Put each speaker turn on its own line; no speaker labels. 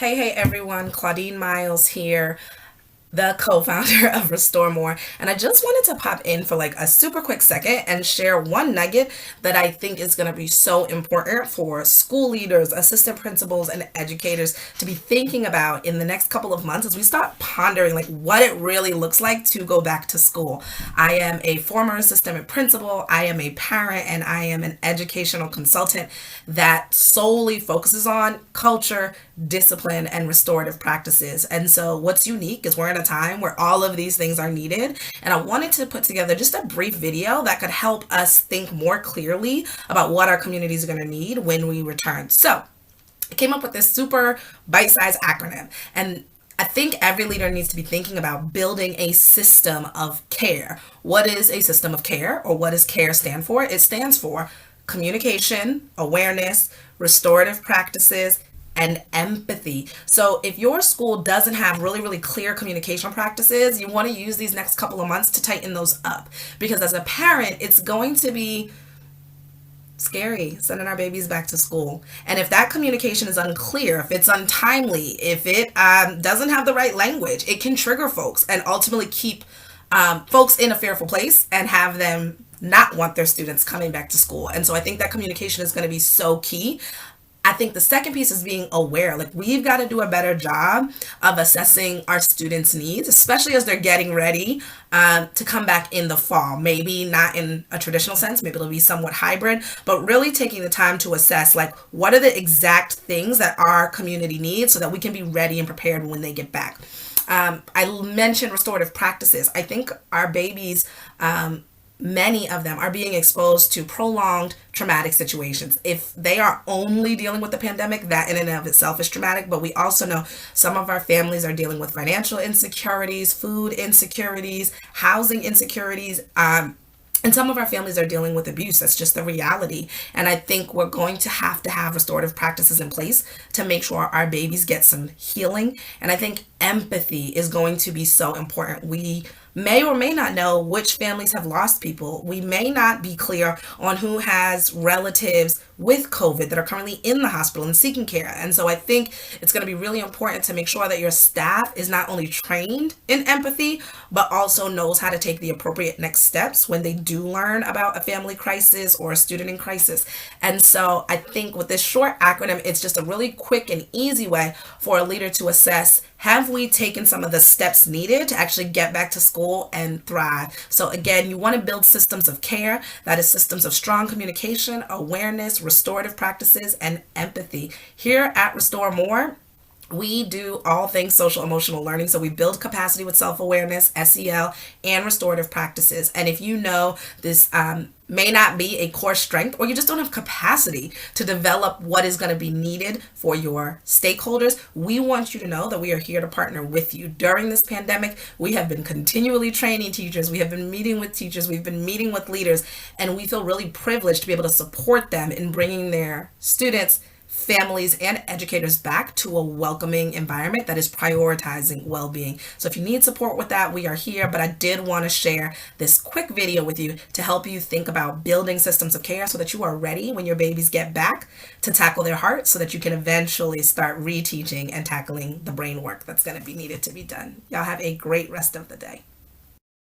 Hey everyone, Claudine Miles here, the co-founder of Restore More, and I just wanted to pop in for like a super quick second and share one nugget that I think is going to be so important for school leaders, assistant principals, and educators to be thinking about in the next couple of months as we start pondering like what it really looks like to go back to school. I am a former assistant principal, I am a parent, and I am an educational consultant that solely focuses on culture, discipline, and restorative practices. And so what's unique is we're in a time where all of these things are needed. And I wanted to put together just a brief video that could help us think more clearly about what our communities are going to need when we return. So I came up with this super bite-sized acronym. And I think every leader needs to be thinking about building a system of care. What is a system of care, or what does CARE stand for? It stands for communication, awareness, restorative practices, and empathy. So if your school doesn't have really clear communication practices, you want to use these next couple of months to tighten those up. Because as a parent, it's going to be scary sending our babies back to school. And if that communication is unclear, if it's untimely, if it doesn't have the right language, it can trigger folks and ultimately keep folks in a fearful place and have them not want their students coming back to school. And so I think that communication is going to be so key. I think the second piece is being aware. Like, we've got to do a better job of assessing our students' needs, especially as they're getting ready to come back in the fall. Maybe not in a traditional sense, maybe it'll be somewhat hybrid, but really taking the time to assess, like, what are the exact things that our community needs so that we can be ready and prepared when they get back. I mentioned restorative practices. I think our babies, many of them are being exposed to prolonged traumatic situations. If they are only dealing with the pandemic, that in and of itself is traumatic, but we also know some of our families are dealing with financial insecurities, food insecurities, housing insecurities, and some of our families are dealing with abuse. That's just the reality. And I think we're going to have restorative practices in place to make sure our babies get some healing. And I think empathy is going to be so important. We may or may not know which families have lost people. We may not be clear on who has relatives with COVID that are currently in the hospital and seeking care. And so I think it's going to be really important to make sure that your staff is not only trained in empathy, but also knows how to take the appropriate next steps when they do learn about a family crisis or a student in crisis. And so I think with this short acronym, it's just a really quick and easy way for a leader to assess, have we taken some of the steps needed to actually get back to school and thrive? So again, you want to build systems of care, that is systems of strong communication, awareness, restorative practices, and empathy. Here at Restore More, we do all things social emotional learning. So we build capacity with self-awareness, SEL, and restorative practices. And if you know this may not be a core strength, or you just don't have capacity to develop what is going to be needed for your stakeholders, we want you to know that we are here to partner with you. During this pandemic, we have been continually training teachers. We have been meeting with teachers. We've been meeting with leaders, and we feel really privileged to be able to support them in bringing their students, families, and educators back to a welcoming environment that is prioritizing well-being. So if you need support with that, we are here, but I did want to share this quick video with you to help you think about building systems of care so that you are ready when your babies get back to tackle their heart, so that you can eventually start reteaching and tackling the brain work that's going to be needed to be done. Y'all have a great rest of the day.